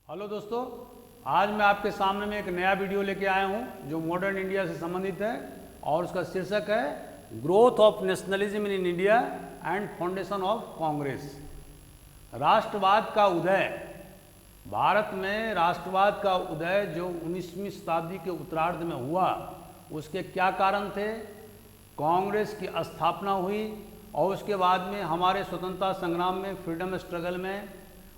Hello दोस्तों, आज मैं आपके सामने में एक नया वीडियो लेके आया हूं जो मॉडर्न इंडिया से संबंधित है और उसका शीर्षक है growth of nationalism in India and foundation of Congress. राष्ट्रवाद का उदय, भारत में राष्ट्रवाद का उदय जो 19वीं शताब्दी के उत्तरार्ध में हुआ, उसके क्या कारण थे, कांग्रेस की स्थापना हुई और उसके बाद में हमारे स्वतंत्रता संग्राम में, फ्रीडम स्ट्रगल में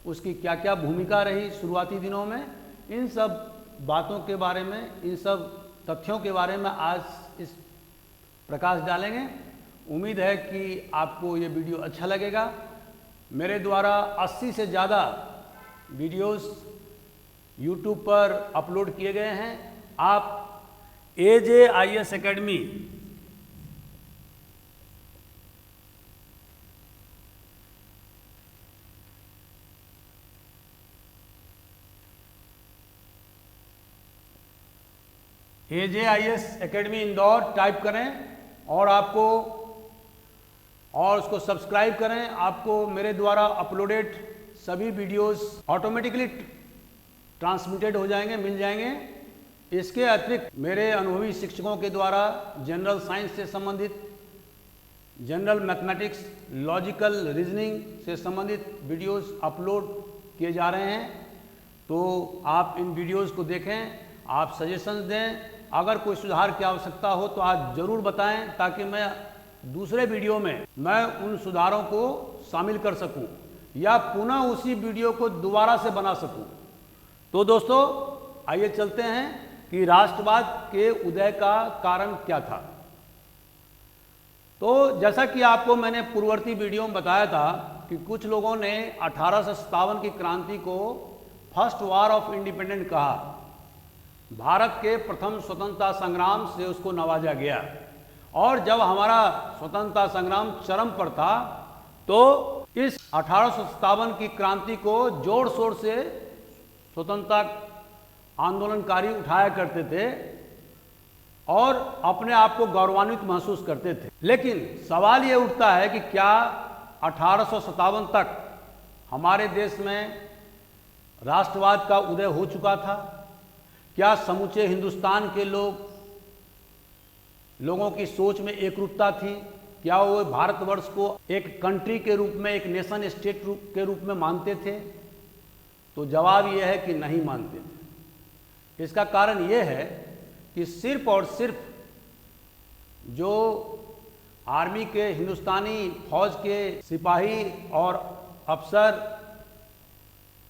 उसकी क्या क्या भूमिका रही शुरुआती दिनों में, इन सब बातों के बारे में, इन सब तथ्यों के बारे में आज इस प्रकाश डालेंगे। उम्मीद है कि आपको ये वीडियो अच्छा लगेगा। मेरे द्वारा 80 से ज़्यादा वीडियोस YouTube पर अपलोड किए गए हैं। आप AJIS academy AJIS academy Indore type करें और उसको सब्सक्राइब करें। आपको मेरे द्वारा अपलोडेड सभी वीडियोस ऑटोमेटिकली ट्रांसमिटेड हो जाएंगे, मिल जाएंगे। इसके अतिरिक्त मेरे अनुभवी शिक्षकों के द्वारा जनरल साइंस से संबंधित, जनरल मैथमेटिक्स, लॉजिकल रीजनिंग से संबंधित वीडियोस अपलोड किए जा रहे हैं। तो आप इन वीडियोस को देखें, आप सजेशंस दें। अगर कोई सुधार की आवश्यकता हो तो आप ज़रूर बताएं, ताकि मैं दूसरे वीडियो में मैं उन सुधारों को शामिल कर सकूं या पुनः उसी वीडियो को दोबारा से बना सकूं। तो दोस्तों, आइए चलते हैं कि राष्ट्रवाद के उदय का कारण क्या था। तो जैसा कि आपको मैंने पूर्ववर्ती वीडियो में बताया था कि कुछ लोगों ने 1857 की क्रांति को फर्स्ट वार ऑफ इंडिपेंडेंस कहा। भारत के प्रथम स्वतंत्रता संग्राम से उसको नवाजा गया और जब हमारा स्वतंत्रता संग्राम चरम पर था तो इस 1857 की क्रांति को जोर शोर से स्वतंत्रता आंदोलनकारी उठाया करते थे और अपने आप को गौरवान्वित महसूस करते थे। लेकिन सवाल ये उठता है कि क्या 1857 तक हमारे देश में राष्ट्रवाद का उदय हो चुका था? क्या समूचे हिंदुस्तान के लोगों की सोच में एकरूपता थी? क्या वो भारतवर्ष को एक कंट्री के रूप में, एक नेशन स्टेट के रूप में मानते थे? तो जवाब ये है कि नहीं मानते थे। इसका कारण ये है कि सिर्फ और सिर्फ जो आर्मी के, हिंदुस्तानी फौज के सिपाही और अफसर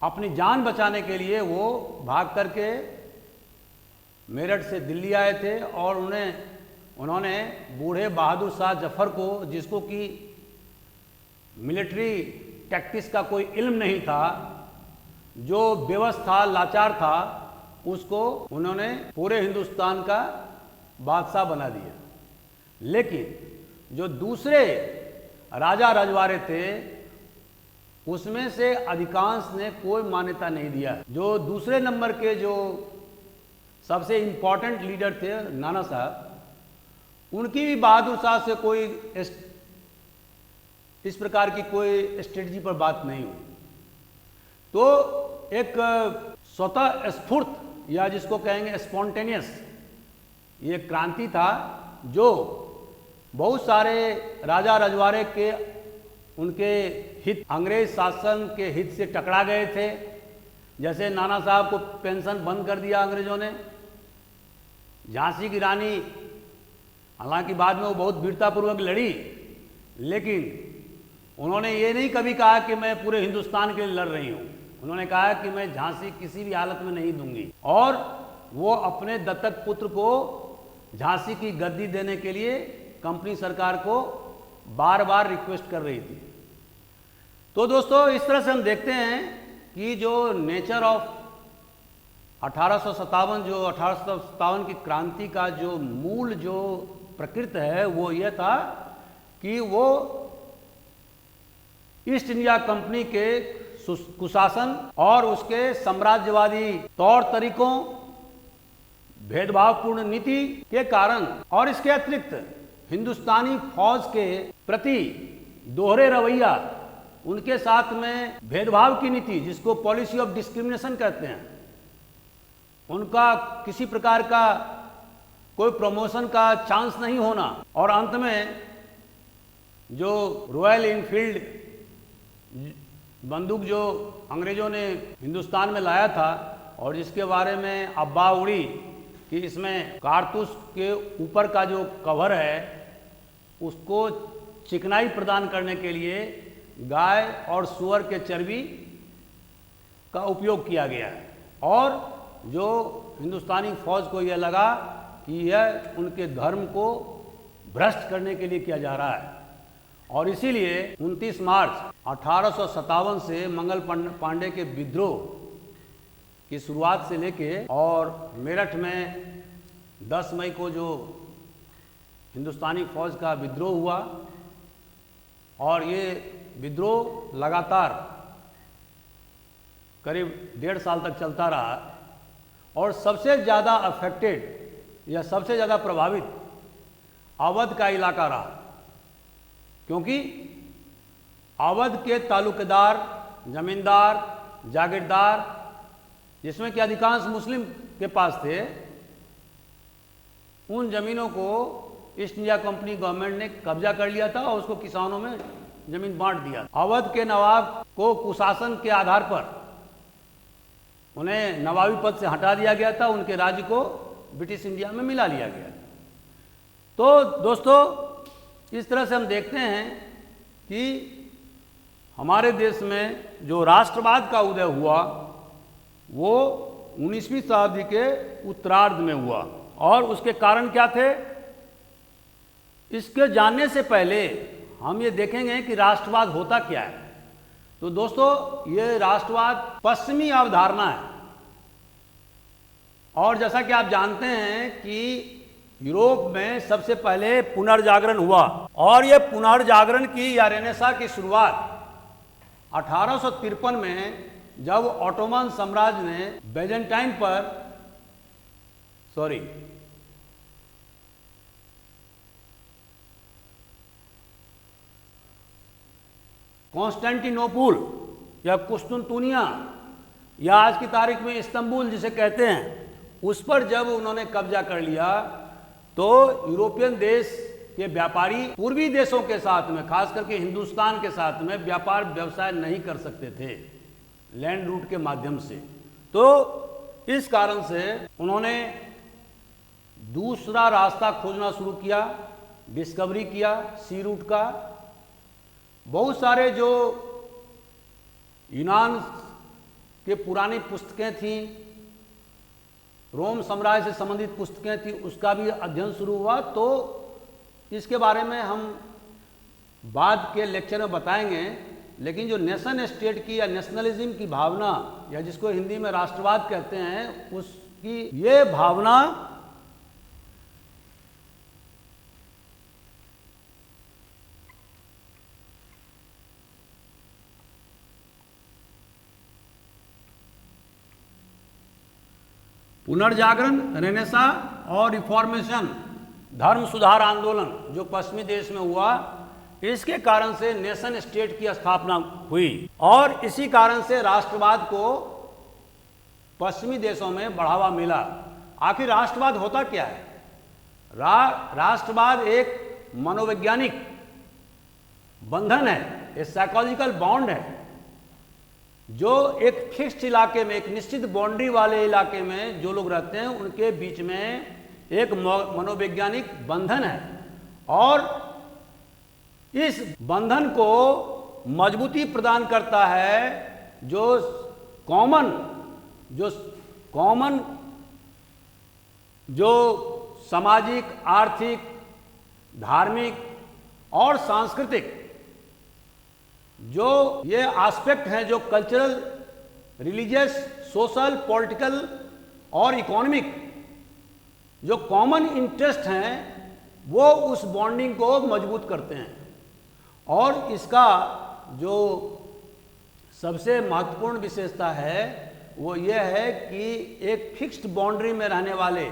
अपनी जान बचाने के लिए वो भाग करके मेरठ से दिल्ली आए थे और उन्होंने बूढ़े बहादुर शाह जफर को, जिसको कि मिलिट्री टैक्टिक्स का कोई इल्म नहीं था, जो बेबस था, लाचार था, उसको उन्होंने पूरे हिंदुस्तान का बादशाह बना दिया। लेकिन जो दूसरे राजा रजवाड़े थे उसमें से अधिकांश ने कोई मान्यता नहीं दिया। जो दूसरे नंबर के जो सबसे इम्पॉर्टेंट लीडर थे, नाना साहब, उनकी भी बहादुर शाह से कोई इस प्रकार की कोई स्ट्रेटजी पर बात नहीं हुई। तो एक स्वतः स्फूर्त या जिसको कहेंगे स्पॉन्टेनियस ये क्रांति था, जो बहुत सारे राजा रजवाड़े के, उनके हित, अंग्रेज शासन के हित से टकरा गए थे। जैसे नाना साहब को पेंशन बंद कर दिया अंग्रेजों ने। झांसी की रानी, हालांकि बाद में वो बहुत वीरतापूर्वक लड़ी, लेकिन उन्होंने ये नहीं कभी कहा कि मैं पूरे हिंदुस्तान के लिए लड़ रही हूँ। उन्होंने कहा कि मैं झांसी किसी भी हालत में नहीं दूंगी, और वो अपने दत्तक पुत्र को झांसी की गद्दी देने के लिए कंपनी सरकार को बार बार रिक्वेस्ट कर रही थी। तो दोस्तों, इस तरह से हम देखते हैं कि जो नेचर ऑफ 1857 की क्रांति का जो मूल जो प्रकृति है वो यह था कि वो ईस्ट इंडिया कंपनी के कुशासन और उसके साम्राज्यवादी तौर तरीकों, भेदभावपूर्ण नीति के कारण और इसके अतिरिक्त हिंदुस्तानी फौज के प्रति दोहरे रवैया उनके साथ में भेदभाव की नीति, जिसको पॉलिसी ऑफ डिस्क्रिमिनेशन कहते हैं, उनका किसी प्रकार का कोई प्रमोशन का चांस नहीं होना, और अंत में जो रॉयल इनफील्ड बंदूक जो अंग्रेजों ने हिंदुस्तान में लाया था और जिसके बारे में अफवाह उड़ी कि इसमें कारतूस के ऊपर का जो कवर है उसको चिकनाई प्रदान करने के लिए गाय और सूअर के चर्बी का उपयोग किया गया है, और जो हिंदुस्तानी फौज को यह लगा कि यह उनके धर्म को भ्रष्ट करने के लिए किया जा रहा है, और इसीलिए 29 मार्च 1857 से मंगल पांडे के विद्रोह की शुरुआत से लेके और मेरठ में 10 मई को जो हिंदुस्तानी फौज का विद्रोह हुआ, और ये विद्रोह लगातार करीब 1.5 साल तक चलता रहा, और सबसे ज़्यादा अफेक्टेड या सबसे ज़्यादा प्रभावित अवध का इलाका रहा, क्योंकि अवध के तालुकेदार, जमींदार, जागीरदार, जिसमें कि अधिकांश मुस्लिम के पास थे, उन जमीनों को ईस्ट इंडिया कंपनी गवर्नमेंट ने कब्जा कर लिया था और उसको किसानों में जमीन बांट दिया। अवध के नवाब को कुशासन के आधार पर उन्हें नवाबी पद से हटा दिया गया था, उनके राज्य को ब्रिटिश इंडिया में मिला लिया गया। तो दोस्तों, इस तरह से हम देखते हैं कि हमारे देश में जो राष्ट्रवाद का उदय हुआ वो 19वीं शताब्दी के उत्तरार्ध में हुआ, और उसके कारण क्या थे, इसके जानने से पहले हम ये देखेंगे कि राष्ट्रवाद होता क्या है। तो दोस्तों, ये राष्ट्रवाद पश्चिमी अवधारणा है, और जैसा कि आप जानते हैं कि यूरोप में सबसे पहले पुनर्जागरण हुआ, और यह पुनर्जागरण की या रेनेसां की शुरुआत 1853 में जब ऑटोमन साम्राज्य ने बेजेंटाइन पर कॉन्स्टेंटिनोपुल या कुस्तुनतुनिया या आज की तारीख में इस्तांबुल जिसे कहते हैं, उस पर जब उन्होंने कब्जा कर लिया तो यूरोपियन देश के व्यापारी पूर्वी देशों के साथ में, खास करके हिंदुस्तान के साथ में व्यापार व्यवसाय नहीं कर सकते थे लैंड रूट के माध्यम से। तो इस कारण से उन्होंने दूसरा रास्ता खोजना शुरू किया, डिस्कवरी किया सी रूट का। बहुत सारे जो यूनान के पुरानी पुस्तकें थीं, रोम साम्राज्य से संबंधित पुस्तकें थी, उसका भी अध्ययन शुरू हुआ। तो इसके बारे में हम बाद के लेक्चर में बताएंगे, लेकिन जो नेशन स्टेट की या नेशनलिज्म की भावना या जिसको हिंदी में राष्ट्रवाद कहते हैं, उसकी ये भावना पुनर्जागरण, रेनेसां और रिफॉर्मेशन, धर्म सुधार आंदोलन जो पश्चिमी देश में हुआ, इसके कारण से नेशन स्टेट की स्थापना हुई, और इसी कारण से राष्ट्रवाद को पश्चिमी देशों में बढ़ावा मिला। आखिर राष्ट्रवाद होता क्या है? राष्ट्रवाद एक मनोवैज्ञानिक बंधन है, एक साइकोलॉजिकल बॉन्ड है, जो एक फिक्स्ड इलाके में, एक निश्चित बाउंड्री वाले इलाके में जो लोग रहते हैं उनके बीच में एक मनोवैज्ञानिक बंधन है, और इस बंधन को मजबूती प्रदान करता है जो कॉमन जो सामाजिक, आर्थिक, धार्मिक और सांस्कृतिक जो ये एस्पेक्ट हैं, जो कल्चरल, रिलीजियस, सोशल, पॉलिटिकल और इकोनॉमिक जो कॉमन इंटरेस्ट हैं, वो उस बॉन्डिंग को मजबूत करते हैं। और इसका जो सबसे महत्वपूर्ण विशेषता है वो ये है कि एक फिक्स्ड बाउंड्री में रहने वाले,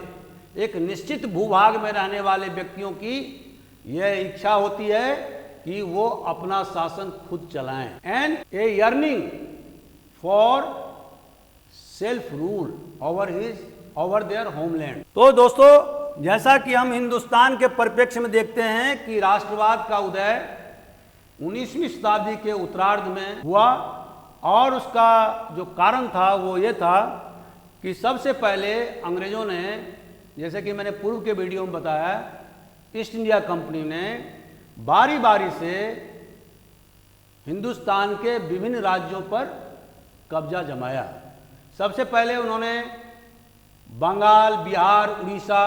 एक निश्चित भूभाग में रहने वाले व्यक्तियों की यह इच्छा होती है कि वो अपना शासन खुद चलाएं and a yearning for self rule over their homeland. तो दोस्तों, जैसा कि हम हिंदुस्तान के परिप्रेक्ष्य में देखते हैं कि राष्ट्रवाद का उदय 19वीं शताब्दी के उत्तरार्ध में हुआ और उसका जो कारण था वो ये था कि सबसे पहले अंग्रेजों ने, जैसे कि मैंने पूर्व के वीडियो में बताया, ईस्ट इंडिया कंपनी ने बारी बारी से हिंदुस्तान के विभिन्न राज्यों पर कब्जा जमाया। सबसे पहले उन्होंने बंगाल, बिहार, उड़ीसा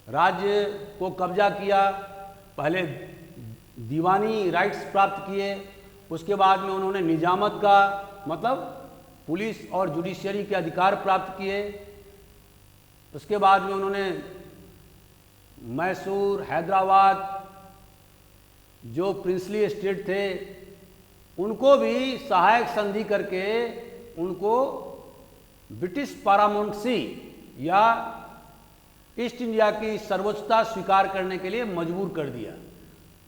राज्य को कब्जा किया। पहले दीवानी राइट्स प्राप्त किए, उसके बाद में उन्होंने निजामत का मतलब पुलिस और जुडिशियरी के अधिकार प्राप्त किए। उसके बाद में उन्होंने मैसूर, हैदराबाद जो प्रिंसली स्टेट थे उनको भी सहायक संधि करके उनको ब्रिटिश पारामाउंसी या ईस्ट इंडिया की सर्वोच्चता स्वीकार करने के लिए मजबूर कर दिया।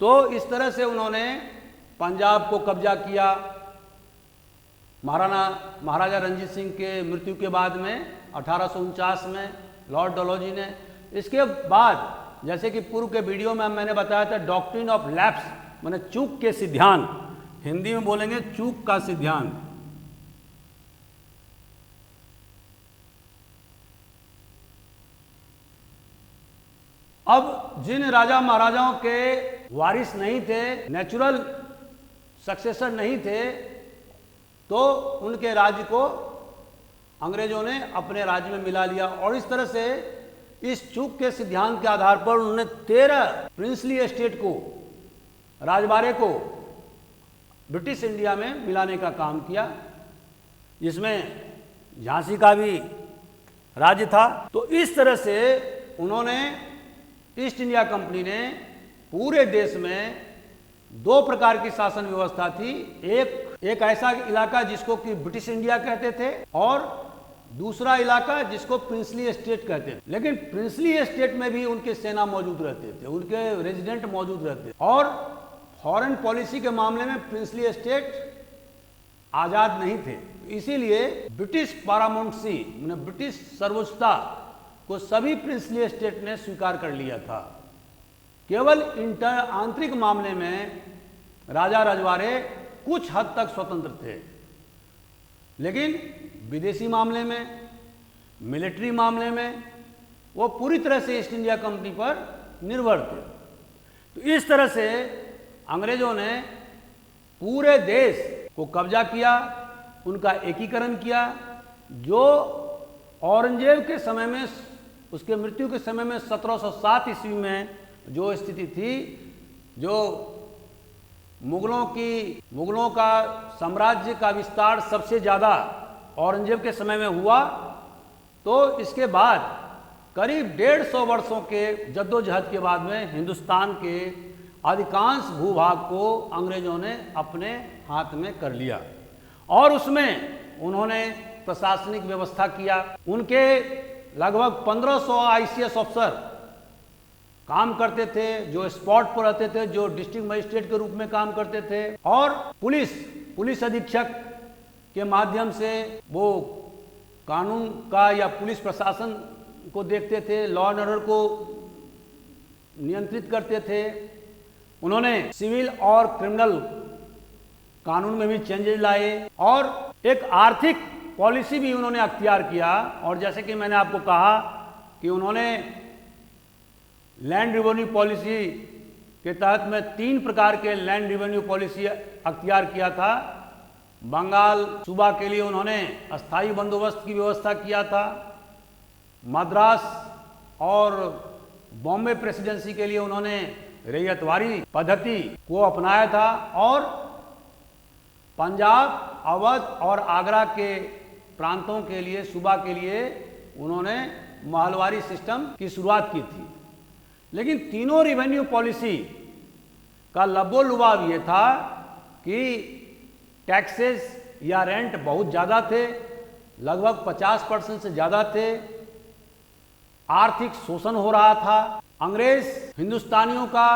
तो इस तरह से उन्होंने पंजाब को कब्जा किया। महाराजा रंजीत सिंह के मृत्यु के बाद में 1849 में लॉर्ड डलहौजी ने। इसके बाद जैसे कि पूर्व के वीडियो में मैंने बताया था, डॉक्ट्रिन ऑफ लैप्स माने चूक के सिद्धांत, हिंदी में बोलेंगे चूक का सिद्धांत। अब जिन राजा महाराजाओं के वारिस नहीं थे, नेचुरल सक्सेसर नहीं थे, तो उनके राज्य को अंग्रेजों ने अपने राज्य में मिला लिया और इस तरह से इस चूक के सिद्धांत के आधार पर उन्होंने 13 प्रिंसली एस्टेट को, राजबारे को ब्रिटिश इंडिया में मिलाने का काम किया, जिसमें झांसी का भी राज्य था। तो इस तरह से उन्होंने, ईस्ट इंडिया कंपनी ने पूरे देश में 2 प्रकार की शासन व्यवस्था थी। एक ऐसा इलाका जिसको कि ब्रिटिश इंडिया कहते थे और दूसरा इलाका जिसको प्रिंसली एस्टेट कहते थे। लेकिन प्रिंसली एस्टेट में भी उनके सेना मौजूद रहते थे, उनके रेजिडेंट मौजूद रहते थे और फॉरेन पॉलिसी के मामले में प्रिंसली एस्टेट आजाद नहीं थे। इसीलिए ब्रिटिश पारामाउंसी मतलब ब्रिटिश सर्वोच्चता को सभी प्रिंसली एस्टेट ने स्वीकार कर लिया था। केवल आंतरिक मामले में राजा रजवाड़े कुछ हद तक स्वतंत्र थे, लेकिन विदेशी मामले में, मिलिट्री मामले में वो पूरी तरह से ईस्ट इंडिया कंपनी पर निर्भर थे। तो इस तरह से अंग्रेजों ने पूरे देश को कब्जा किया, उनका एकीकरण किया। जो औरंगजेब के समय में, उसके मृत्यु के समय में 1707 ईस्वी में जो स्थिति थी, जो मुगलों का साम्राज्य का विस्तार सबसे ज़्यादा औरंगजेब के समय में हुआ, तो इसके बाद करीब 150 वर्षों के जद्दोजहद के बाद में हिंदुस्तान के अधिकांश भूभाग को अंग्रेजों ने अपने हाथ में कर लिया और उसमें उन्होंने प्रशासनिक व्यवस्था किया। उनके लगभग 1500 ICS अफसर काम करते थे, जो स्पॉट पर रहते थे, जो डिस्ट्रिक्ट मजिस्ट्रेट के रूप में काम करते थे और पुलिस अधीक्षक के माध्यम से वो कानून का या पुलिस प्रशासन को देखते थे, लॉ एंड ऑर्डर को नियंत्रित करते थे। उन्होंने सिविल और क्रिमिनल कानून में भी चेंजेस लाए और एक आर्थिक पॉलिसी भी उन्होंने अख्तियार किया। और जैसे कि मैंने आपको कहा कि उन्होंने लैंड रेवेन्यू पॉलिसी के तहत में 3 प्रकार के लैंड रेवेन्यू पॉलिसी अख्तियार किया था। बंगाल सूबा के लिए उन्होंने अस्थायी बंदोबस्त की व्यवस्था किया था, मद्रास और बॉम्बे प्रेसिडेंसी के लिए उन्होंने रैयतवारी पद्धति को अपनाया था और पंजाब, अवध और आगरा के प्रांतों के लिए, सूबा के लिए उन्होंने महलवारी सिस्टम की शुरुआत की थी। लेकिन तीनों रेवेन्यू पॉलिसी का लबोलुबाव ये था कि टैक्सेस या रेंट बहुत ज़्यादा थे, लगभग 50% से ज़्यादा थे। आर्थिक शोषण हो रहा था। अंग्रेज हिंदुस्तानियों का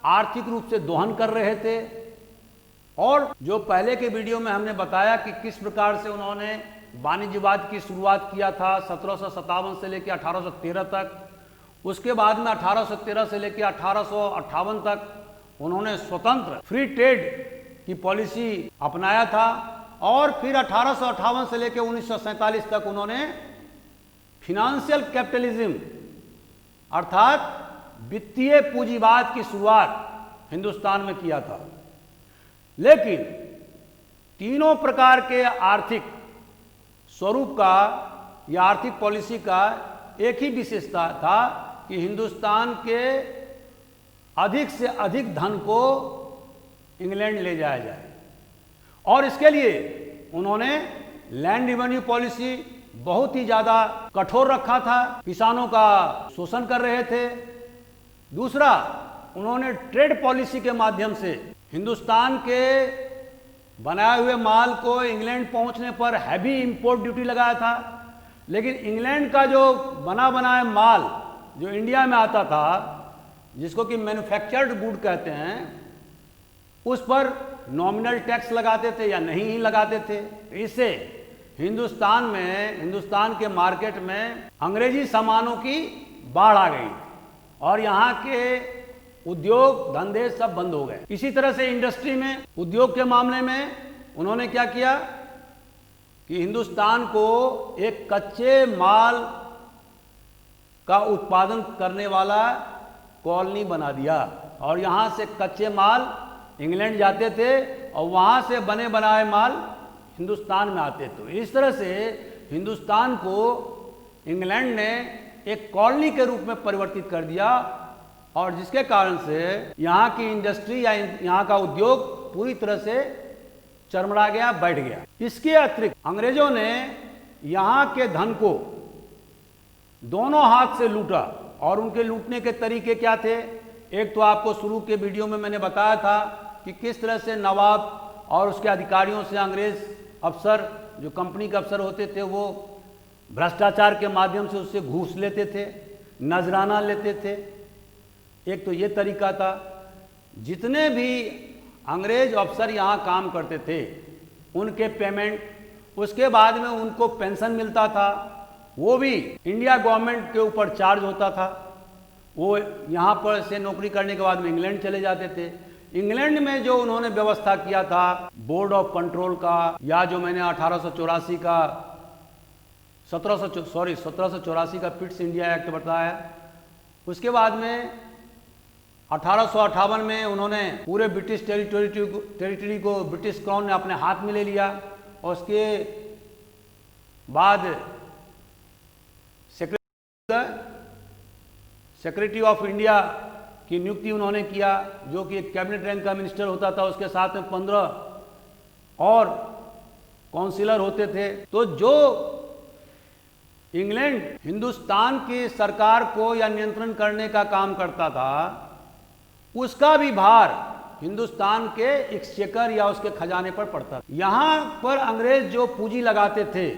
आर्थिक रूप से दोहन कर रहे थे। और जो पहले के वीडियो में हमने बताया कि किस प्रकार से उन्होंने वाणिज्यवाद की शुरुआत किया था 1757 से लेकर 1813 तक, उसके बाद में 1813 से लेकर 1858 तक उन्होंने स्वतंत्र फ्री ट्रेड की पॉलिसी अपनाया था, और फिर 1858 से लेकर 1947 तक उन्होंने फिनेंशियल कैपिटलिज्म अर्थात वित्तीय पूंजीवाद की शुरुआत हिंदुस्तान में किया था। लेकिन तीनों प्रकार के आर्थिक स्वरूप का या आर्थिक पॉलिसी का एक ही विशेषता था कि हिंदुस्तान के अधिक से अधिक धन को इंग्लैंड ले जाया जाए, और इसके लिए उन्होंने लैंड रेवेन्यू पॉलिसी बहुत ही ज़्यादा कठोर रखा था, किसानों का शोषण कर रहे थे। दूसरा, उन्होंने ट्रेड पॉलिसी के माध्यम से हिंदुस्तान के बनाए हुए माल को इंग्लैंड पहुंचने पर हैवी इंपोर्ट ड्यूटी लगाया था, लेकिन इंग्लैंड का जो बना बनाया माल जो इंडिया में आता था, जिसको कि मैन्युफैक्चर्ड गुड कहते हैं, उस पर नॉमिनल टैक्स लगाते थे या नहीं ही लगाते थे। इससे हिंदुस्तान के मार्केट में अंग्रेजी सामानों की बाढ़ आ गई और यहाँ के उद्योग धंधे सब बंद हो गए। इसी तरह से इंडस्ट्री में, उद्योग के मामले में उन्होंने क्या किया कि हिंदुस्तान को एक कच्चे माल का उत्पादन करने वाला कॉलोनी बना दिया, और यहाँ से कच्चे माल इंग्लैंड जाते थे और वहाँ से बने बनाए माल हिंदुस्तान में आते थे। इस तरह से हिंदुस्तान को इंग्लैंड ने एक कॉलोनी के रूप में परिवर्तित कर दिया, और जिसके कारण से यहाँ की इंडस्ट्री या यहाँ का उद्योग पूरी तरह से चरमरा गया, बैठ गया। इसके अतिरिक्त अंग्रेजों ने यहाँ के धन को दोनों हाथ से लूटा, और उनके लूटने के तरीके क्या थे? एक तो आपको शुरू के वीडियो में मैंने बताया था कि किस तरह से नवाब और उसके अधिकारियों से अंग्रेज अफसर, जो कंपनी के अफसर होते थे, वो भ्रष्टाचार के माध्यम से उससे घूस लेते थे, नजराना लेते थे। एक तो ये तरीका था। जितने भी अंग्रेज अफसर यहाँ काम करते थे, उनके पेमेंट, उसके बाद में उनको पेंशन मिलता था, वो भी इंडिया गवर्नमेंट के ऊपर चार्ज होता था। वो यहाँ पर से नौकरी करने के बाद में इंग्लैंड चले जाते थे। इंग्लैंड में जो उन्होंने व्यवस्था किया था बोर्ड ऑफ कंट्रोल का, या जो मैंने 1884 का 1784 का पिट्स इंडिया एक्ट बताया, उसके बाद में 1858 में उन्होंने पूरे ब्रिटिश टेरिटरी को ब्रिटिश क्राउन ने अपने हाथ में ले लिया, और उसके बाद सेक्रेटरी ऑफ इंडिया की नियुक्ति उन्होंने किया, जो कि एक कैबिनेट रैंक का मिनिस्टर होता था। उसके साथ में 15 और काउंसिलर होते थे। तो जो इंग्लैंड हिंदुस्तान की सरकार को या नियंत्रण करने का काम करता था, उसका भी भार हिंदुस्तान के एक्सचेकर या उसके खजाने पर पड़ता था। यहाँ पर अंग्रेज जो पूंजी लगाते थे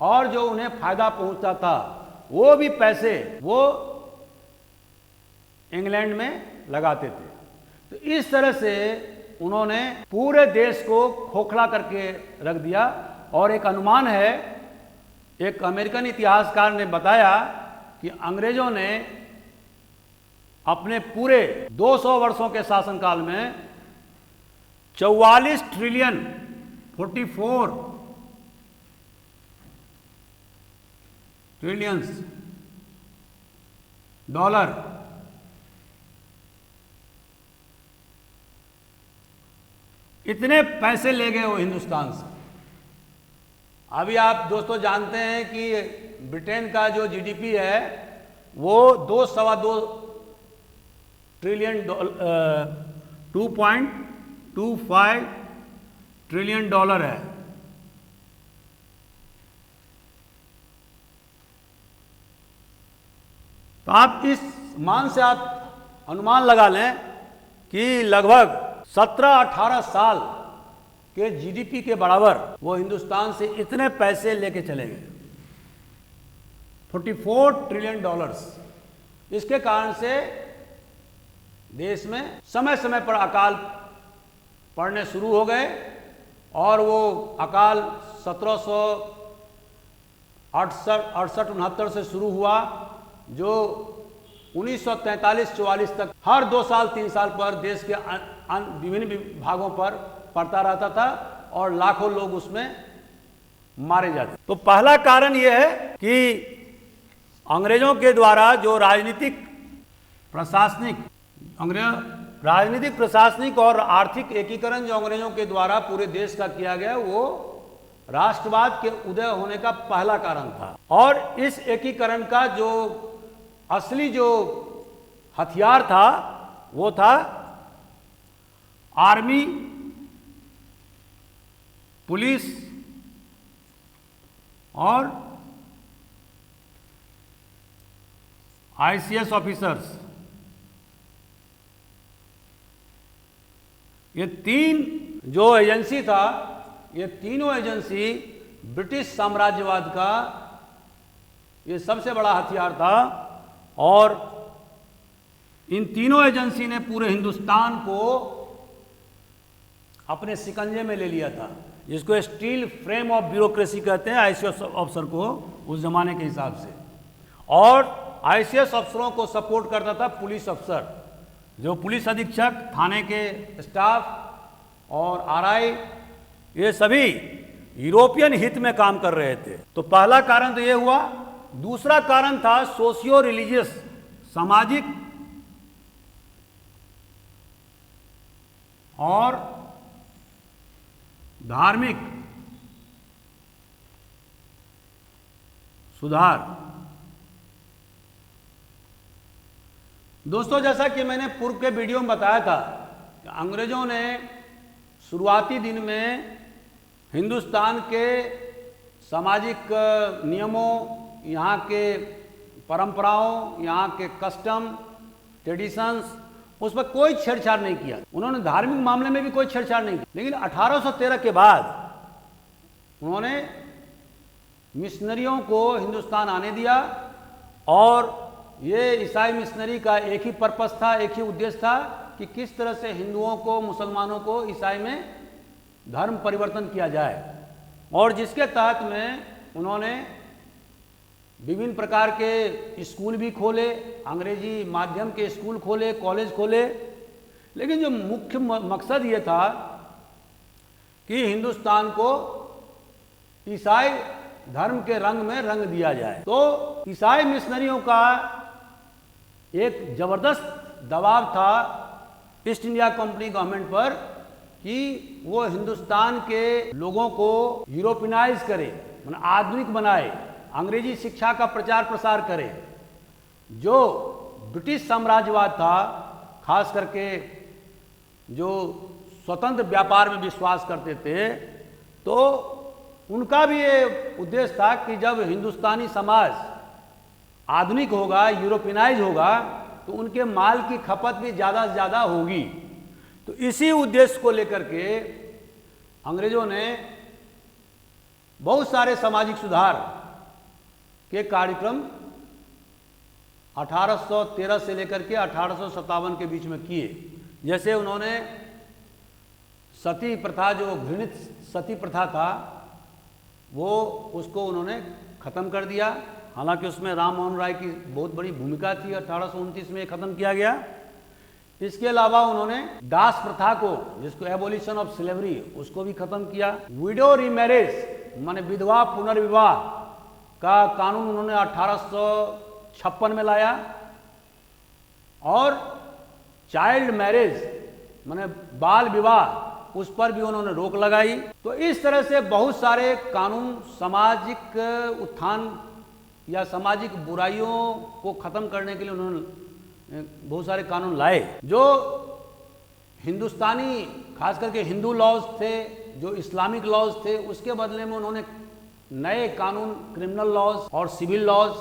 और जो उन्हें फायदा पहुंचता था, वो भी पैसे वो इंग्लैंड में लगाते थे। तो इस तरह से उन्होंने पूरे देश को खोखला करके रख दिया। और एक अनुमान है, एक अमेरिकन इतिहासकार ने बताया कि अंग्रेजों ने अपने पूरे 200 वर्षों के शासनकाल में 44 ट्रिलियन 44 ट्रिलियंस डॉलर इतने पैसे ले गए वो हिंदुस्तान से। अभी आप दोस्तों जानते हैं कि ब्रिटेन का जो जीडीपी है वो 2.25 ट्रिलियन 2.25 ट्रिलियन डॉलर है। तो आप इस मान से आप अनुमान लगा लें कि लगभग 17-18 साल के जीडीपी के बराबर वो हिंदुस्तान से इतने पैसे लेके चले गए, 44 ट्रिलियन डॉलर्स। इसके कारण से देश में समय समय पर अकाल पड़ने शुरू हो गए और वो अकाल 1768-69 से शुरू हुआ, जो 1943-44 तक हर 2 साल 3 साल पर देश के विभिन्न भागों पर पड़ता रहता था और लाखों लोग उसमें मारे जाते। तो पहला कारण यह है कि अंग्रेजों के द्वारा जो राजनीतिक, प्रशासनिक और आर्थिक एकीकरण जो अंग्रेजों के द्वारा पूरे देश का किया गया, वो राष्ट्रवाद के उदय होने का पहला कारण था। और इस एकीकरण का जो असली जो हथियार था वो था आर्मी, पुलिस और आईसीएस ऑफिसर्स। ये तीन जो एजेंसी था, ये तीनों एजेंसी ब्रिटिश साम्राज्यवाद का ये सबसे बड़ा हथियार था और इन तीनों एजेंसी ने पूरे हिंदुस्तान को अपने शिकंजे में ले लिया था, जिसको स्टील फ्रेम ऑफ ब्यूरोक्रेसी कहते हैं आईसीएस अफसर को उस जमाने के हिसाब से। और आईसीएस अफसरों को सपोर्ट करता था पुलिस अफसर, जो पुलिस अधीक्षक, थाने के स्टाफ और आरआई, ये सभी यूरोपियन हित में काम कर रहे थे। तो पहला कारण तो ये हुआ। दूसरा कारण था सोशियो रिलीजियस, सामाजिक और धार्मिक सुधार। दोस्तों, जैसा कि मैंने पूर्व के वीडियो में बताया था कि अंग्रेजों ने शुरुआती दिन में हिंदुस्तान के सामाजिक नियमों, यहाँ के परंपराओं, यहाँ के कस्टम, ट्रेडिशंस, उस पर कोई छेड़छाड़ नहीं किया। उन्होंने धार्मिक मामले में भी कोई छेड़छाड़ नहीं की। लेकिन 1813 के बाद उन्होंने मिशनरियों को हिंदुस्तान आने दिया और ये ईसाई मिशनरी का एक ही पर्पस था, एक ही उद्देश्य था कि किस तरह से हिंदुओं को, मुसलमानों को ईसाई में धर्म परिवर्तन किया जाए। और जिसके तहत में उन्होंने विभिन्न प्रकार के स्कूल भी खोले, अंग्रेजी माध्यम के स्कूल खोले, कॉलेज खोले। लेकिन जो मुख्य मकसद ये था कि हिंदुस्तान को ईसाई धर्म के रंग में रंग दिया जाए। तो ईसाई मिशनरियों का एक जबरदस्त दबाव था ईस्ट इंडिया कंपनी गवर्नमेंट पर कि वो हिंदुस्तान के लोगों को यूरोपियनाइज करे, मतलब आधुनिक बनाए, अंग्रेजी शिक्षा का प्रचार प्रसार करे। जो ब्रिटिश साम्राज्यवाद था, खास करके जो स्वतंत्र व्यापार में विश्वास करते थे, तो उनका भी ये उद्देश्य था कि जब हिंदुस्तानी समाज आधुनिक होगा, यूरोपियनाइज होगा, तो उनके माल की खपत भी ज़्यादा से ज़्यादा होगी। तो इसी उद्देश्य को लेकर के अंग्रेजों ने बहुत सारे सामाजिक सुधार के कार्यक्रम 1813 से लेकर के 1857 के बीच में किए। जैसे उन्होंने सती प्रथा, जो घृणित सती प्रथा था, वो उसको उन्होंने ख़त्म कर दिया। हालांकि उसमें राम मोहन राय की बहुत बड़ी भूमिका थी। 1829 में ख़त्म किया गया। इसके अलावा उन्होंने दास प्रथा को, जिसको एबोलिशन ऑफ स्लेवरी, उसको भी ख़त्म किया। विडो रीमैरिज माने विधवा पुनर्विवाह का कानून उन्होंने 1856 में लाया। और चाइल्ड मैरिज माने बाल विवाह, उस पर भी उन्होंने रोक लगाई। तो इस तरह से बहुत सारे कानून, सामाजिक उत्थान या सामाजिक बुराइयों को ख़त्म करने के लिए उन्होंने बहुत सारे कानून लाए। जो हिंदुस्तानी, खास करके हिंदू लॉज थे, जो इस्लामिक लॉज थे, उसके बदले में उन्होंने नए कानून, क्रिमिनल लॉज और सिविल लॉज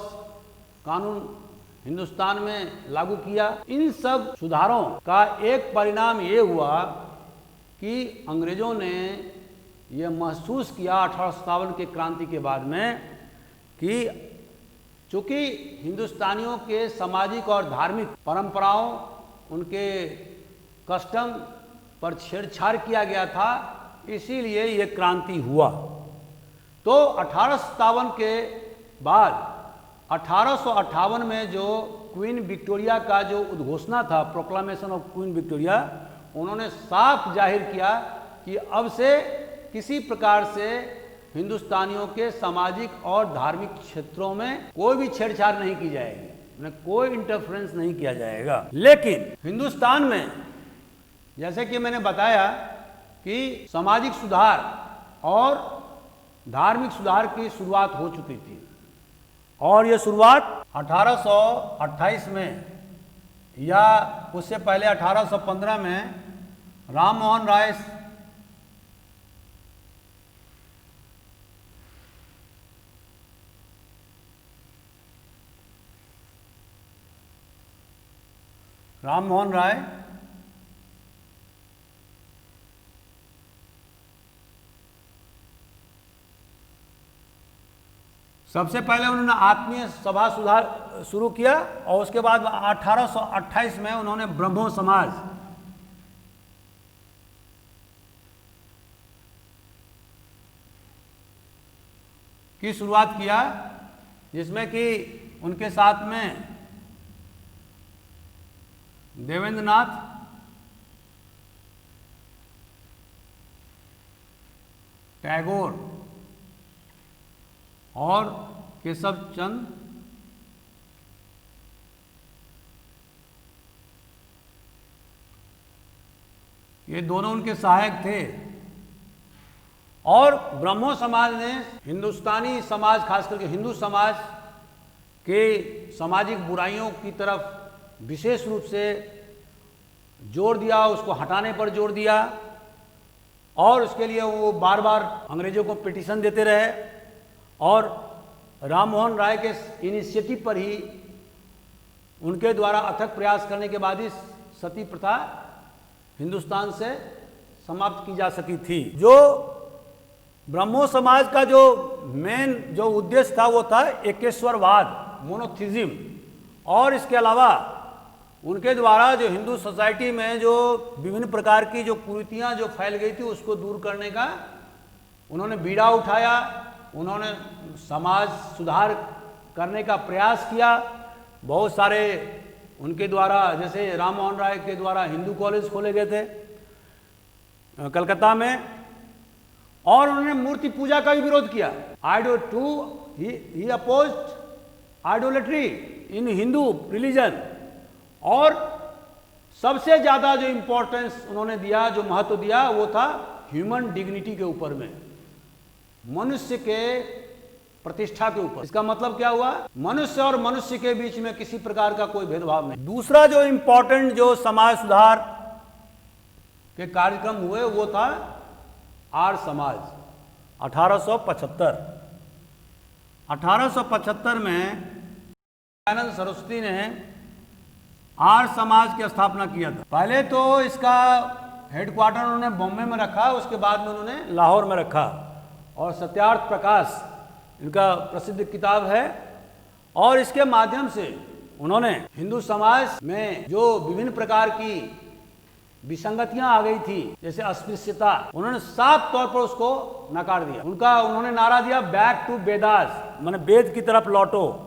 कानून हिंदुस्तान में लागू किया। इन सब सुधारों का एक परिणाम ये हुआ कि अंग्रेजों ने यह महसूस किया 1857 के क्रांति के बाद में कि चूंकि हिंदुस्तानियों के सामाजिक और धार्मिक परंपराओं उनके कस्टम पर छेड़छाड़ किया गया था, इसीलिए ये क्रांति हुआ। तो 1857 के बाद 1858 में जो क्वीन विक्टोरिया का जो उद्घोषणा था, प्रोक्लामेशन ऑफ क्वीन विक्टोरिया, उन्होंने साफ जाहिर किया कि अब से किसी प्रकार से हिंदुस्तानियों के सामाजिक और धार्मिक क्षेत्रों में कोई भी छेड़छाड़ नहीं की जाएगी, कोई इंटरफेरेंस नहीं किया जाएगा। लेकिन हिंदुस्तान में जैसे कि मैंने बताया कि सामाजिक सुधार और धार्मिक सुधार की शुरुआत हो चुकी थी, और ये शुरुआत 1828 में या उससे पहले 1815 में राम मोहन राय सबसे पहले उन्होंने आत्मीय सभा सुधार शुरू किया, और उसके बाद 1828 में उन्होंने ब्रह्मो समाज की शुरुआत किया, जिसमें कि उनके साथ में देवेंद्र नाथ टैगोर और केशव चंद ये दोनों उनके सहायक थे। और ब्रह्मो समाज ने हिंदुस्तानी समाज, खास करके हिंदू समाज के सामाजिक बुराइयों की तरफ विशेष रूप से जोर दिया, उसको हटाने पर जोर दिया, और उसके लिए वो बार बार अंग्रेजों को पिटीशन देते रहे। और राम मोहन राय के इनिशिएटिव पर ही, उनके द्वारा अथक प्रयास करने के बाद ही सती प्रथा हिंदुस्तान से समाप्त की जा सकी थी। जो ब्रह्मो समाज का जो मेन जो उद्देश्य था वो था एकेश्वरवाद, मोनोथिज्म, और इसके अलावा उनके द्वारा जो हिंदू सोसाइटी में जो विभिन्न प्रकार की जो कुरीतियाँ जो फैल गई थी उसको दूर करने का उन्होंने बीड़ा उठाया। उन्होंने समाज सुधार करने का प्रयास किया। बहुत सारे उनके द्वारा, जैसे राम मोहन राय के द्वारा हिंदू कॉलेज खोले गए थे कलकत्ता में, और उन्होंने मूर्ति पूजा का भी विरोध किया। ही अपोज्ड आइडोलेट्री इन हिंदू रिलीजन। और सबसे ज़्यादा जो इम्पोर्टेंस उन्होंने दिया, जो महत्व दिया, वो था ह्यूमन डिग्निटी के ऊपर में, मनुष्य के प्रतिष्ठा के ऊपर। इसका मतलब क्या हुआ? मनुष्य और मनुष्य के बीच में किसी प्रकार का कोई भेदभाव नहीं। दूसरा जो इम्पोर्टेंट जो समाज सुधार के कार्यक्रम हुए वो था आर्य समाज। 1875 में दयानंद सरस्वती ने आर्य समाज की स्थापना किया था। पहले तो इसका हेडक्वार्टर उन्होंने बॉम्बे में रखा, उसके बाद में उन्होंने लाहौर में रखा। और सत्यार्थ प्रकाश इनका प्रसिद्ध किताब है, और इसके माध्यम से उन्होंने हिंदू समाज में जो विभिन्न प्रकार की विसंगतियां आ गई थी, जैसे अस्पृश्यता, उन्होंने साफ तौर पर उसको नकार दिया। उन्होंने नारा दिया बैक टू वेदास, माने वेद की तरफ लौटो।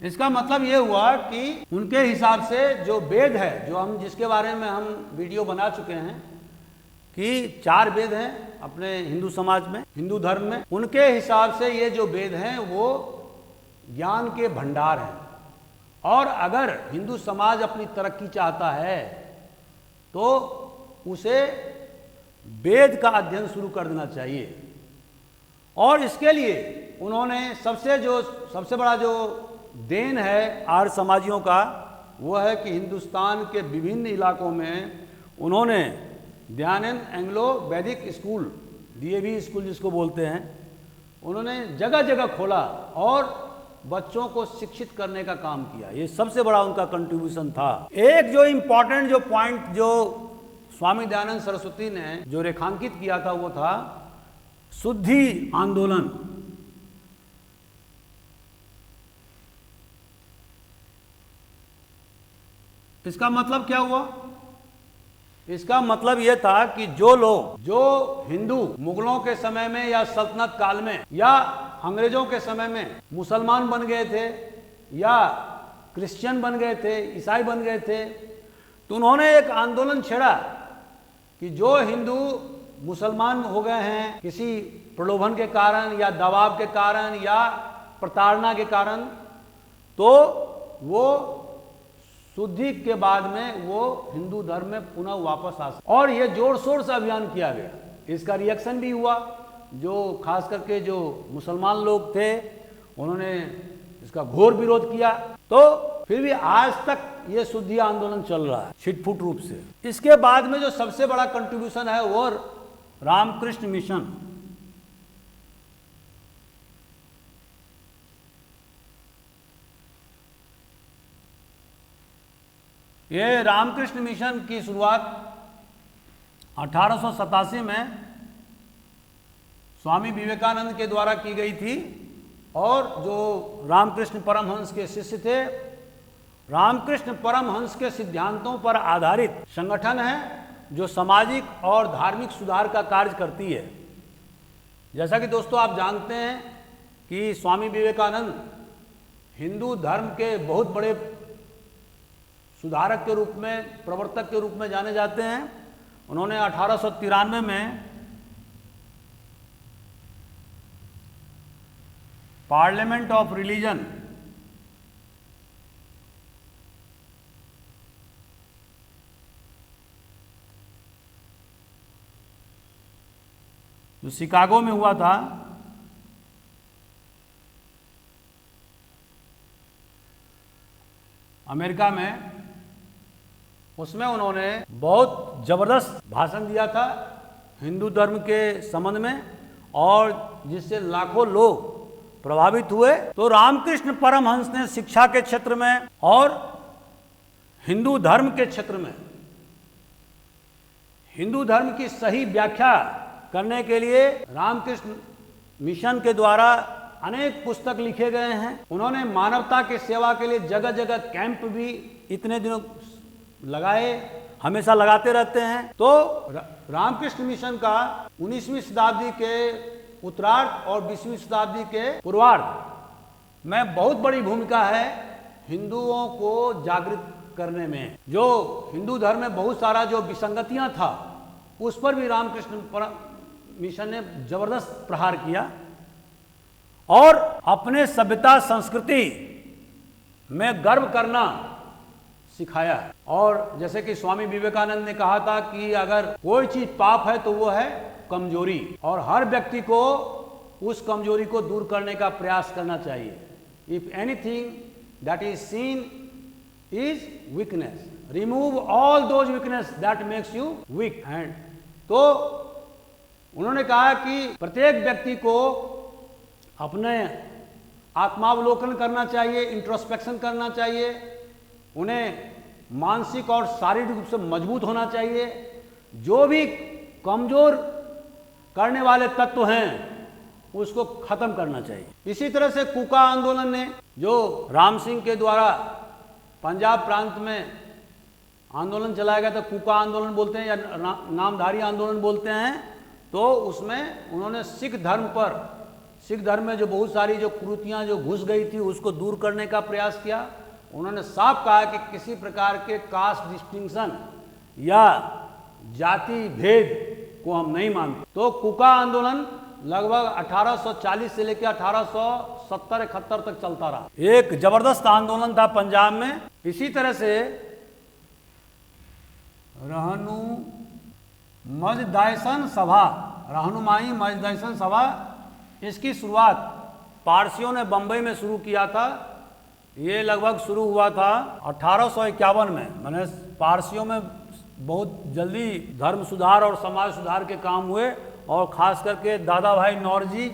इसका मतलब ये हुआ कि उनके हिसाब से जो वेद है, जो हम जिसके बारे में हम वीडियो बना चुके हैं कि 4 वेद हैं अपने हिंदू समाज में, हिंदू धर्म में, उनके हिसाब से ये जो वेद हैं वो ज्ञान के भंडार हैं। और अगर हिंदू समाज अपनी तरक्की चाहता है तो उसे वेद का अध्ययन शुरू कर देना चाहिए। और इसके लिए उन्होंने सबसे बड़ा जो देन है आर्य समाजियों का, वो है कि हिंदुस्तान के विभिन्न इलाकों में उन्होंने दयानंद एंग्लो वैदिक स्कूल, डीएवी स्कूल जिसको बोलते हैं, उन्होंने जगह जगह खोला और बच्चों को शिक्षित करने का काम किया। ये सबसे बड़ा उनका कंट्रीब्यूशन था। एक जो इम्पोर्टेंट जो पॉइंट जो स्वामी दयानंद सरस्वती ने जो रेखांकित किया था वो था शुद्धि आंदोलन। इसका मतलब क्या हुआ? इसका मतलब यह था कि जो लोग, जो हिंदू मुगलों के समय में या सल्तनत काल में या अंग्रेजों के समय में मुसलमान बन गए थे या क्रिश्चियन बन गए थे, ईसाई बन गए थे, तो उन्होंने एक आंदोलन छेड़ा कि जो हिंदू मुसलमान हो गए हैं किसी प्रलोभन के कारण या दबाव के कारण या प्रताड़ना के कारण, तो वो शुद्धि के बाद में वो हिंदू धर्म में पुनः वापस आ सकते। और ये जोर शोर से अभियान किया गया, इसका रिएक्शन भी हुआ। जो खास करके जो मुसलमान लोग थे उन्होंने इसका घोर विरोध किया। तो फिर भी आज तक ये शुद्धि आंदोलन चल रहा है छिटपुट रूप से। इसके बाद में जो सबसे बड़ा कंट्रीब्यूशन है वो रामकृष्ण मिशन। ये रामकृष्ण मिशन की शुरुआत 1887 में स्वामी विवेकानंद के द्वारा की गई थी और जो रामकृष्ण परमहंस के शिष्य थे, रामकृष्ण परमहंस के सिद्धांतों पर आधारित संगठन है जो सामाजिक और धार्मिक सुधार का कार्य करती है। जैसा कि दोस्तों आप जानते हैं कि स्वामी विवेकानंद हिंदू धर्म के बहुत बड़े सुधारक के रूप में, प्रवर्तक के रूप में जाने जाते हैं। उन्होंने 1893 में पार्लियामेंट ऑफ रिलीजन जो शिकागो में हुआ था, अमेरिका में, उसमें उन्होंने बहुत जबरदस्त भाषण दिया था हिंदू धर्म के संबंध में और जिससे लाखों लोग प्रभावित हुए। तो रामकृष्ण परमहंस ने शिक्षा के क्षेत्र में और हिंदू धर्म के क्षेत्र में हिंदू धर्म की सही व्याख्या करने के लिए रामकृष्ण मिशन के द्वारा अनेक पुस्तक लिखे गए हैं। उन्होंने मानवता की सेवा के लिए जगह जगह कैंप भी इतने दिनों लगाए, हमेशा लगाते रहते हैं। तो रामकृष्ण मिशन का 19वीं शताब्दी के उत्तरार्ध और 20वीं शताब्दी के पूर्वार्ध में बहुत बड़ी भूमिका है हिंदुओं को जागृत करने में। जो हिंदू धर्म में बहुत सारा जो विसंगतियां था उस पर भी रामकृष्ण मिशन ने जबरदस्त प्रहार किया और अपने सभ्यता संस्कृति में गर्व करना सिखाया। और जैसे कि स्वामी विवेकानंद ने कहा था कि अगर कोई चीज पाप है तो वो है कमजोरी, और हर व्यक्ति को उस कमजोरी को दूर करने का प्रयास करना चाहिए। If anything that is seen is weakness, remove all those weakness that makes you weak. And तो उन्होंने कहा कि प्रत्येक व्यक्ति को अपने आत्मावलोकन करना चाहिए, इंट्रोस्पेक्शन करना चाहिए, उन्हें मानसिक और शारीरिक रूप से मजबूत होना चाहिए। जो भी कमजोर करने वाले तत्व हैं उसको खत्म करना चाहिए। इसी तरह से कूका आंदोलन ने, जो राम सिंह के द्वारा पंजाब प्रांत में आंदोलन चलाया गया था, कूका आंदोलन बोलते हैं या नामधारी आंदोलन बोलते हैं, तो उसमें उन्होंने सिख धर्म पर, सिख धर्म में जो बहुत सारी जो कुरीतियां जो घुस गई थी उसको दूर करने का प्रयास किया। उन्होंने साफ कहा कि किसी प्रकार के कास्ट डिस्टिंक्शन या जाति भेद को हम नहीं मानते। तो कूका आंदोलन लगभग 1840 से लेकर 1870-71 तक चलता रहा। एक जबरदस्त आंदोलन था पंजाब में। इसी तरह से रहनुमाई मजदैसन सभा, इसकी शुरुआत पारसियों ने बंबई में शुरू किया था। ये लगभग शुरू हुआ था 1851 में। मैंने पारसियों में बहुत जल्दी धर्म सुधार और समाज सुधार के काम हुए और खास करके दादा भाई नौरोजी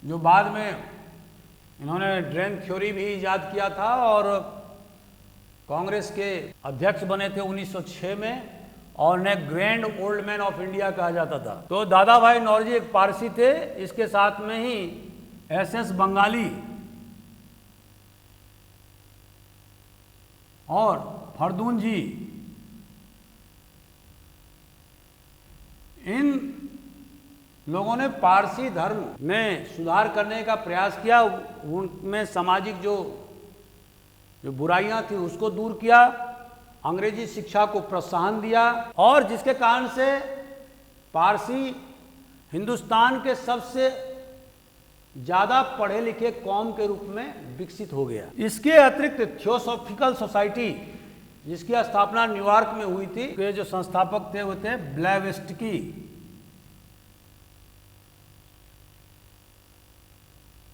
जो बाद में इन्होंने ड्रेन थ्योरी भी इजाद किया था और कांग्रेस के अध्यक्ष बने थे 1906 में। और उन्हें grand old man of India कहा जाता था। तो दादा भाई नौरोजी एक पारसी थे, इसके साथ में ही एस बंगाली और फरदून जी, इन लोगों ने पारसी धर्म में सुधार करने का प्रयास किया, उनमें सामाजिक जो बुराइयां थी उसको दूर किया, अंग्रेजी शिक्षा को प्रोत्साहन दिया, और जिसके कारण से पारसी हिंदुस्तान के सबसे ज़्यादा पढ़े लिखे कौम के रूप में विकसित हो गया। इसके अतिरिक्त थियोसॉफिकल सोसाइटी, जिसकी स्थापना न्यूयॉर्क में हुई थी, के जो संस्थापक थे वो थे ब्लेवेस्टकी,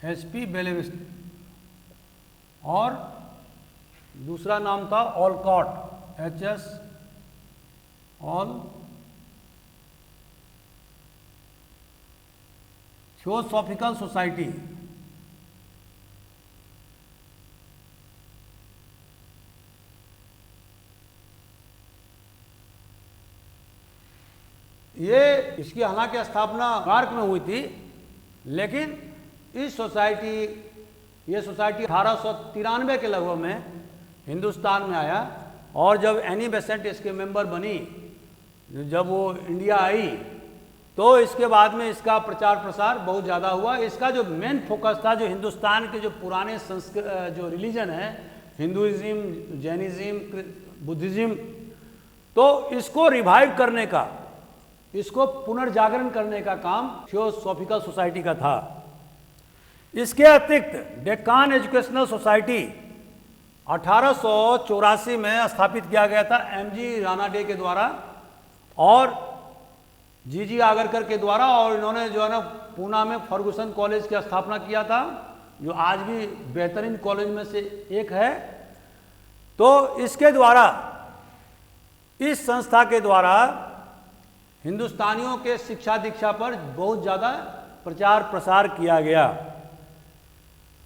HP ब्लेवेस्टकी, और दूसरा नाम था Olcott, HS all theosophical society. ये इसकी हालांकि स्थापना न्यूयॉर्क में हुई थी, लेकिन ये सोसाइटी 1893 के लगभग में हिंदुस्तान में आया, और जब एनी बेसेंट इसके मेंबर बनी, जब वो इंडिया आई, तो इसके बाद में इसका प्रचार प्रसार बहुत ज़्यादा हुआ। इसका जो मेन फोकस था, जो हिंदुस्तान के जो पुराने जो रिलीजन है, हिंदुइज्म, जैनिज्म, बुद्धिज्म, तो इसको रिवाइव करने का, इसको पुनर्जागरण करने का काम थियोसॉफिकल सोसाइटी का था। इसके अतिरिक्त डेक्कान एजुकेशनल सोसाइटी 1884 में स्थापित किया गया था MG रानाडे के द्वारा और GG आगरकर के द्वारा, और इन्होंने जो है ना पूना में फर्गुसन कॉलेज की स्थापना किया था, जो आज भी बेहतरीन कॉलेज में से एक है। तो इसके द्वारा, इस संस्था के द्वारा हिंदुस्तानियों के शिक्षा दीक्षा पर बहुत ज़्यादा प्रचार प्रसार किया गया।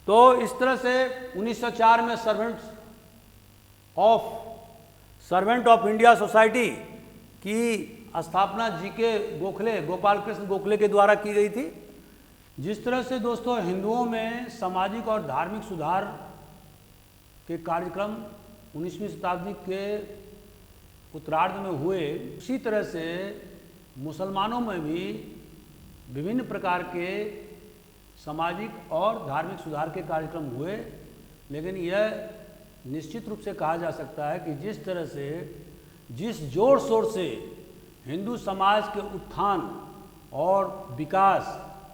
तो इस तरह से 1904 में सर्वेंट ऑफ इंडिया सोसाइटी की स्थापना गोपाल कृष्ण गोखले के द्वारा की गई थी। जिस तरह से दोस्तों हिंदुओं में सामाजिक और धार्मिक सुधार के कार्यक्रम 19वीं शताब्दी के उत्तरार्ध में हुए, उसी तरह से मुसलमानों में भी विभिन्न प्रकार के सामाजिक और धार्मिक सुधार के कार्यक्रम हुए। लेकिन यह निश्चित रूप से कहा जा सकता है कि जिस तरह से, जिस जोर शोर से हिंदू समाज के उत्थान और विकास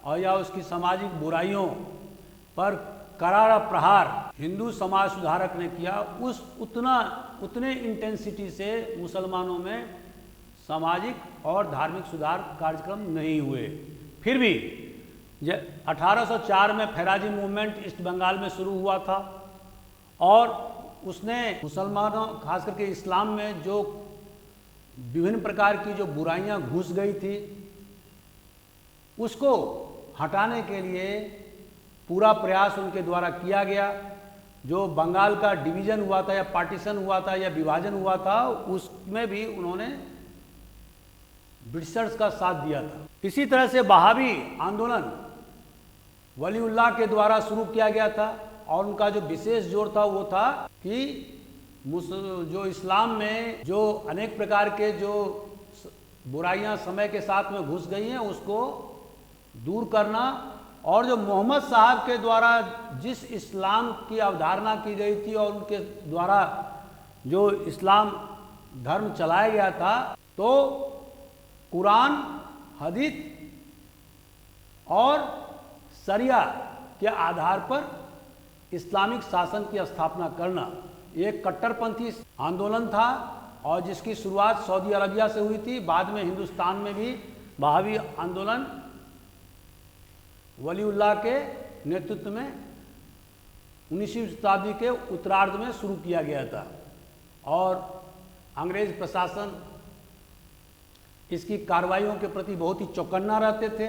और या उसकी सामाजिक बुराइयों पर करारा प्रहार हिंदू समाज सुधारक ने किया, उतने इंटेंसिटी से मुसलमानों में सामाजिक और धार्मिक सुधार कार्यक्रम नहीं हुए। फिर भी 1804 में फैराजी मूवमेंट ईस्ट बंगाल में शुरू हुआ था, और उसने मुसलमानों, खास करके इस्लाम में जो विभिन्न प्रकार की जो बुराइयां घुस गई थी, उसको हटाने के लिए पूरा प्रयास उनके द्वारा किया गया। जो बंगाल का डिवीज़न हुआ था या पार्टीशन हुआ था या विभाजन हुआ था, उसमें भी उन्होंने ब्रिटिशर्स का साथ दिया था। इसी तरह से बहावी आंदोलन वलीउल्लाह के द्वारा शुरू किया गया था, और उनका जो विशेष जोर था वो था कि जो इस्लाम में जो अनेक प्रकार के जो बुराइयां समय के साथ में घुस गई हैं, उसको दूर करना, और जो मोहम्मद साहब के द्वारा जिस इस्लाम की अवधारणा की गई थी और उनके द्वारा जो इस्लाम धर्म चलाया गया था, तो कुरान, हदीस और शरिया के आधार पर इस्लामिक शासन की स्थापना करना एक कट्टरपंथी आंदोलन था, और जिसकी शुरुआत सऊदी अरबिया से हुई थी। बाद में हिंदुस्तान में भी बहावी आंदोलन वलीउल्लाह के नेतृत्व में 19वीं शताब्दी के उत्तरार्ध में शुरू किया गया था, और अंग्रेज प्रशासन इसकी कार्रवाइयों के प्रति बहुत ही चौकन्ना रहते थे।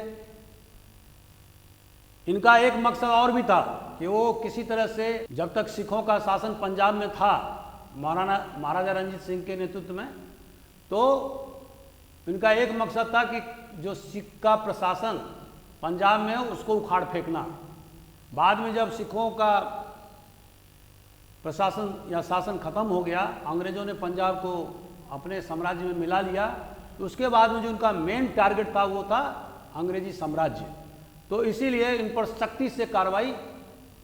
इनका एक मकसद और भी था कि वो किसी तरह से, जब तक सिखों का शासन पंजाब में था महाराजा रंजीत सिंह के नेतृत्व में, तो इनका एक मकसद था कि जो सिख का प्रशासन पंजाब में है उसको उखाड़ फेंकना। बाद में जब सिखों का प्रशासन या शासन खत्म हो गया, अंग्रेजों ने पंजाब को अपने साम्राज्य में मिला लिया, तो उसके बाद में जो उनका मेन टारगेट था वो था अंग्रेजी साम्राज्य। तो इसीलिए इन पर सख्ती से कार्रवाई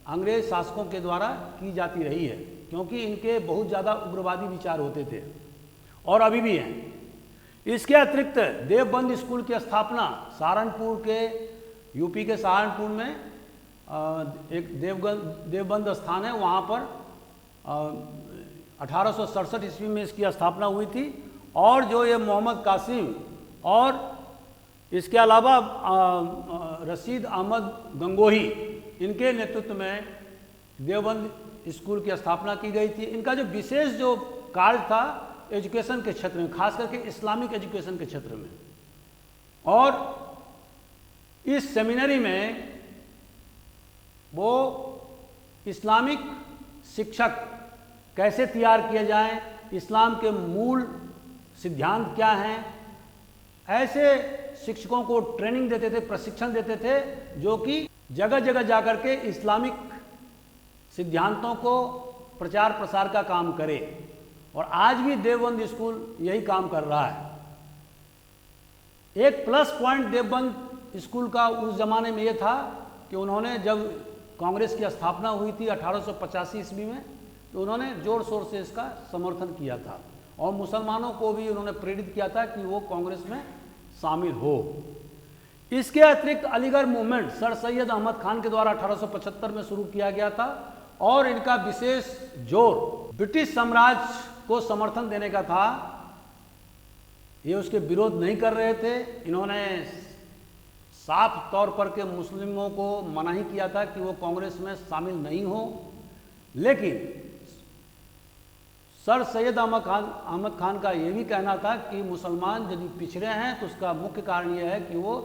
अंग्रेज शासकों के द्वारा की जाती रही है, क्योंकि इनके बहुत ज़्यादा उग्रवादी विचार होते थे और अभी भी हैं। इसके अतिरिक्त देवबंद स्कूल की स्थापना सहारनपुर के, यूपी के सहारनपुर में एक देवबंद स्थान है, वहाँ पर 1867 ईस्वी में इसकी स्थापना हुई थी। और जो ये मोहम्मद कासिम और इसके अलावा रशीद अहमद गंगोही, इनके नेतृत्व में देवबंद स्कूल की स्थापना की गई थी। इनका जो विशेष जो कार्य था एजुकेशन के क्षेत्र में, खास करके इस्लामिक एजुकेशन के क्षेत्र में, और इस सेमिनरी में वो इस्लामिक शिक्षक कैसे तैयार किए जाएं, इस्लाम के मूल सिद्धांत क्या हैं, ऐसे शिक्षकों को ट्रेनिंग देते थे, प्रशिक्षण देते थे, जो कि जगह जगह जाकर के इस्लामिक सिद्धांतों को प्रचार प्रसार का काम करे। और आज भी देवबंद स्कूल यही काम कर रहा है। एक प्लस पॉइंट देवबंद स्कूल का उस जमाने में ये था कि उन्होंने, जब कांग्रेस की स्थापना हुई थी 1885 ईस्वी में, तो उन्होंने जोर शोर से इसका समर्थन किया था और मुसलमानों को भी उन्होंने प्रेरित किया था कि वो कांग्रेस में शामिल हो। इसके अतिरिक्त अलीगढ़ मूवमेंट सर सैयद अहमद खान के द्वारा 1875 में शुरू किया गया था और इनका विशेष जोर ब्रिटिश साम्राज्य को समर्थन देने का था। ये उसके विरोध नहीं कर रहे थे। इन्होंने साफ तौर पर के मुस्लिमों को मना ही किया था कि वो कांग्रेस में शामिल नहीं हो। लेकिन सर सैयद अहमद खान का ये भी कहना था कि मुसलमान यदि पिछड़े हैं तो उसका मुख्य कारण ये है कि वो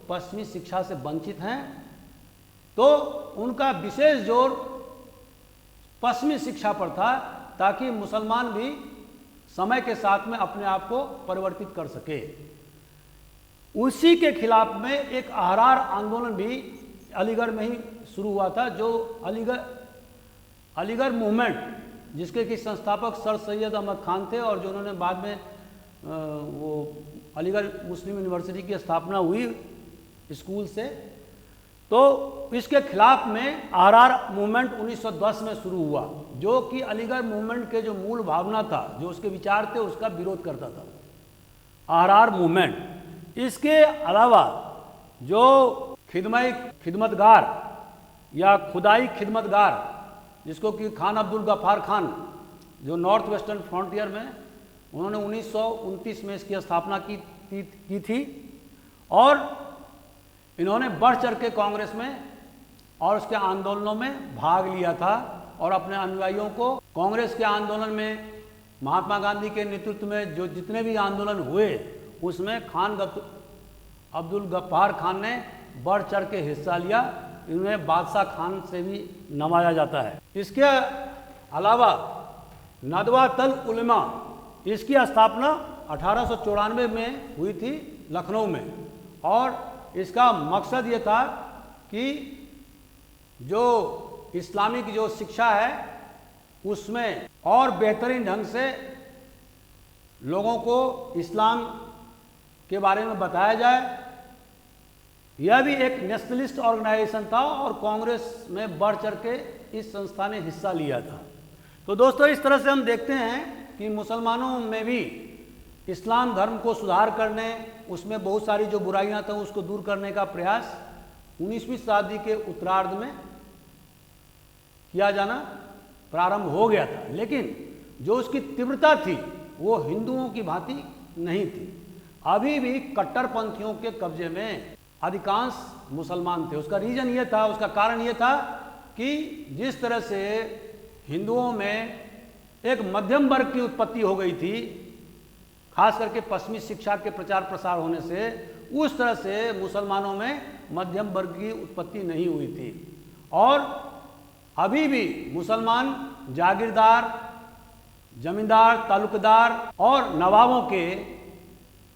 पश्चिमी शिक्षा से वंचित हैं। तो उनका विशेष जोर पश्चिमी शिक्षा पर था, ताकि मुसलमान भी समय के साथ में अपने आप को परिवर्तित कर सके। उसी के खिलाफ में एक अहरार आंदोलन भी अलीगढ़ में ही शुरू हुआ था, जो अलीगढ़ मूवमेंट, जिसके कि संस्थापक सर सैयद अहमद खान थे और जो उन्होंने बाद में वो अलीगढ़ मुस्लिम यूनिवर्सिटी की स्थापना हुई स्कूल से। तो इसके खिलाफ में अहरार मूवमेंट 1910 में शुरू हुआ, जो कि अलीगढ़ मूवमेंट के जो मूल भावना था, जो उसके विचार थे, उसका विरोध करता था अहरार मूवमेंट। इसके अलावा जो खिदमतगार या खुदाई खिदमतगार, जिसको कि खान अब्दुल गफ्फार खान, जो नॉर्थ वेस्टर्न फ्रंटियर में, उन्होंने 1929 में इसकी स्थापना की थी और इन्होंने बढ़ चढ़ के कांग्रेस में और उसके आंदोलनों में भाग लिया था और अपने अनुयायियों को कांग्रेस के आंदोलन में, महात्मा गांधी के नेतृत्व में जो जितने भी आंदोलन हुए, उसमें खान अब्दुल गफ्फार खान ने बढ़ चढ़ के हिस्सा लिया। इन्हें बादशाह खान से भी नवाजा जाता है। इसके अलावा नदवातुल उलमा, इसकी स्थापना 1894 में हुई थी लखनऊ में और इसका मकसद ये था कि जो इस्लामिक जो शिक्षा है उसमें और बेहतरीन ढंग से लोगों को इस्लाम के बारे में बताया जाए। यह भी एक नेशनलिस्ट ऑर्गेनाइजेशन था और कांग्रेस में बढ़ चढ़ के इस संस्था ने हिस्सा लिया था। तो दोस्तों, इस तरह से हम देखते हैं कि मुसलमानों में भी इस्लाम धर्म को सुधार करने, उसमें बहुत सारी जो बुराइयां थी उसको दूर करने का प्रयास 19वीं शताब्दी के उत्तरार्ध में किया जाना प्रारंभ हो गया था। लेकिन जो उसकी तीव्रता थी वो हिंदुओं की भांति नहीं थी। अभी भी कट्टरपंथियों के कब्जे में अधिकांश मुसलमान थे। उसका रीजन ये था, उसका कारण ये था कि जिस तरह से हिंदुओं में एक मध्यम वर्ग की उत्पत्ति हो गई थी, खास करके पश्चिमी शिक्षा के प्रचार प्रसार होने से, उस तरह से मुसलमानों में मध्यम वर्ग की उत्पत्ति नहीं हुई थी। और अभी भी मुसलमान जागीरदार, जमींदार, तालुकदार और नवाबों के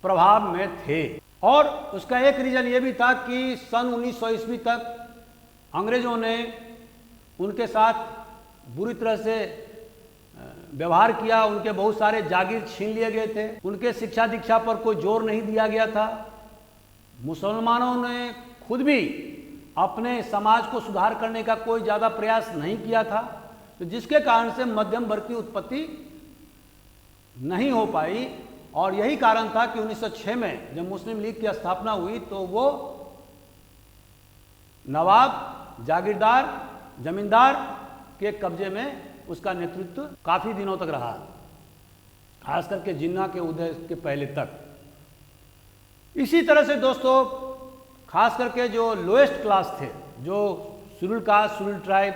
प्रभाव में थे। और उसका एक रीजन ये भी था कि सन 1900 ईस्वी तक अंग्रेजों ने उनके साथ बुरी तरह से व्यवहार किया, उनके बहुत सारे जागीर छीन लिए गए थे, उनके शिक्षा दीक्षा पर कोई जोर नहीं दिया गया था। मुसलमानों ने खुद भी अपने समाज को सुधार करने का कोई ज़्यादा प्रयास नहीं किया था, तो जिसके कारण से मध्यम वर्ग की उत्पत्ति नहीं हो पाई। और यही कारण था कि 1906 में जब मुस्लिम लीग की स्थापना हुई तो वो नवाब, जागीरदार, जमींदार के कब्जे में उसका नेतृत्व काफ़ी दिनों तक रहा, खास करके जिन्ना के उदय के पहले तक। इसी तरह से दोस्तों, खास करके जो लोएस्ट क्लास थे, जो शेड्यूल कास्ट, शेड्यूल ट्राइब,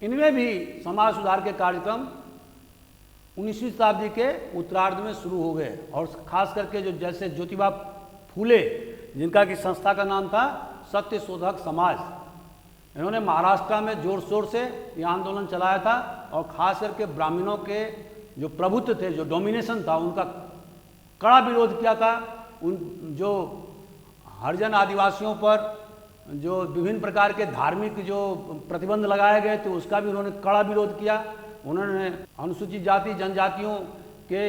इनमें भी समाज सुधार के कार्यक्रम 19वीं शताब्दी के उत्तरार्ध में शुरू हो गए। और खास करके जो जैसे ज्योतिबा फूले, जिनका की संस्था का नाम था सत्य शोधक समाज, इन्होंने महाराष्ट्र में जोर शोर से यह आंदोलन चलाया था। और खास करके ब्राह्मणों के जो प्रभुत्व थे, जो डोमिनेशन था, उनका कड़ा विरोध किया था। उन जो हरिजन आदिवासियों पर जो विभिन्न प्रकार के धार्मिक जो प्रतिबंध लगाए गए थे, उसका भी उन्होंने कड़ा विरोध किया। उन्होंने अनुसूचित जाति जनजातियों के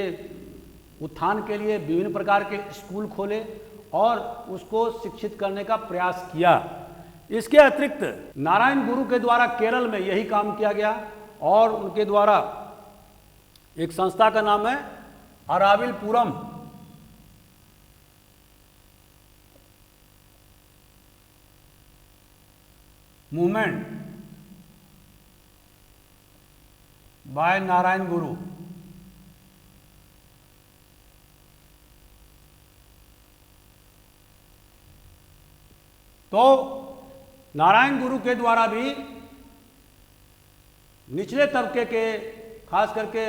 उत्थान के लिए विभिन्न प्रकार के स्कूल खोले और उसको शिक्षित करने का प्रयास किया। इसके अतिरिक्त नारायण गुरु के द्वारा केरल में यही काम किया गया और उनके द्वारा एक संस्था का नाम है अराविलपुरम मूवमेंट बाय नारायण गुरु। तो नारायण गुरु के द्वारा भी निचले तबके के, खास करके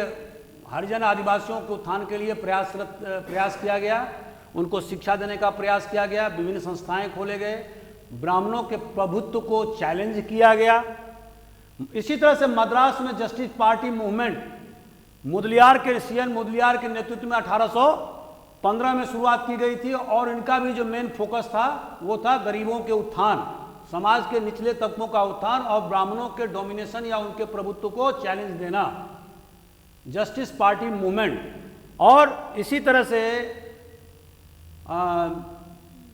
हरिजन आदिवासियों के उत्थान के लिए प्रयास किया गया, उनको शिक्षा देने का प्रयास किया गया, विभिन्न संस्थाएं खोले गए, ब्राह्मणों के प्रभुत्व को चैलेंज किया गया। इसी तरह से मद्रास में जस्टिस पार्टी मूवमेंट मुदलियार के सीएन मुदलियार के नेतृत्व में 1815 में शुरुआत की गई थी और इनका भी जो मेन फोकस था वो था गरीबों के उत्थान, समाज के निचले तबकों का उत्थान और ब्राह्मणों के डोमिनेशन या उनके प्रभुत्व को चैलेंज देना, जस्टिस पार्टी मूवमेंट। और इसी तरह से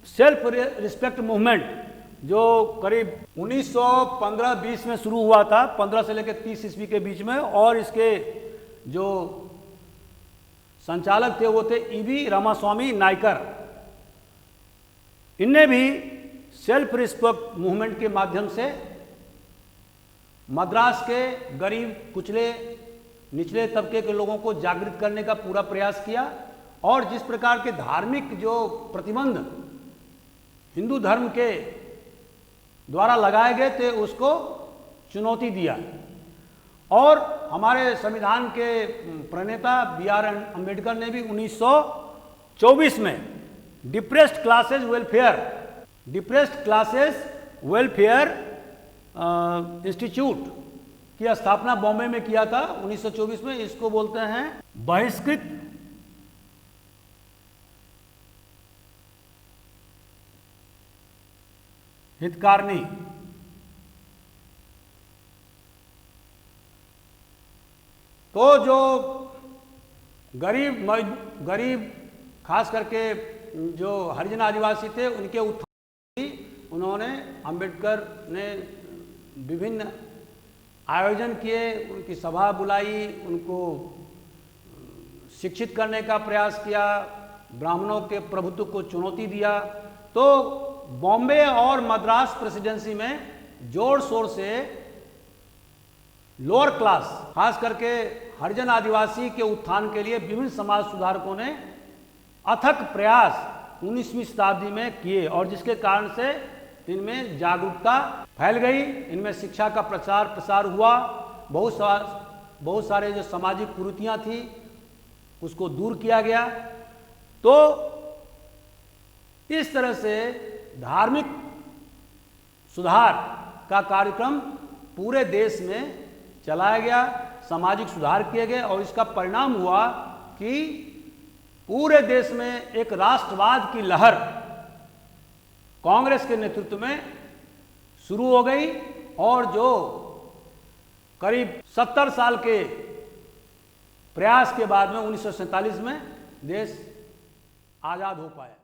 सेल्फ रिस्पेक्ट मूवमेंट जो करीब 1915-20 में शुरू हुआ था, 15 से लेकर 30 ईस्वी के बीच में, और इसके जो संचालक थे वो थे ईवी रामास्वामी नायकर। इनने भी सेल्फ रिस्पेक्ट मूवमेंट के माध्यम से मद्रास के गरीब, कुचले, निचले तबके के लोगों को जागृत करने का पूरा प्रयास किया और जिस प्रकार के धार्मिक जो प्रतिबंध हिंदू धर्म के द्वारा लगाए गए थे उसको चुनौती दिया। और हमारे संविधान के प्रणेता BR अम्बेडकर ने भी 1924 में डिप्रेस्ड क्लासेस वेलफेयर इंस्टीट्यूट की स्थापना बॉम्बे में किया था 1924 में। इसको बोलते हैं बहिष्कृत हितकारिणी। तो जो गरीब खास करके जो हरिजन आदिवासी थे उनके उत्थान उन्होंने अम्बेडकर ने विभिन्न आयोजन किए, उनकी सभा बुलाई, उनको शिक्षित करने का प्रयास किया, ब्राह्मणों के प्रभुत्व को चुनौती दिया। तो बॉम्बे और मद्रास प्रेसिडेंसी में जोर शोर से लोअर क्लास, खास करके हरिजन आदिवासी के उत्थान के लिए विभिन्न समाज सुधारकों ने अथक प्रयास 19वीं शताब्दी में किए और जिसके कारण से इनमें जागरूकता फैल गई, इनमें शिक्षा का प्रचार प्रसार हुआ, बहुत सारे जो सामाजिक कुरीतियां थी उसको दूर किया गया। तो इस तरह से धार्मिक सुधार का कार्यक्रम पूरे देश में चलाया गया, सामाजिक सुधार किए गए और इसका परिणाम हुआ कि पूरे देश में एक राष्ट्रवाद की लहर कांग्रेस के नेतृत्व में शुरू हो गई और जो करीब 70 साल के प्रयास के बाद में 1947 में देश आजाद हो पाया।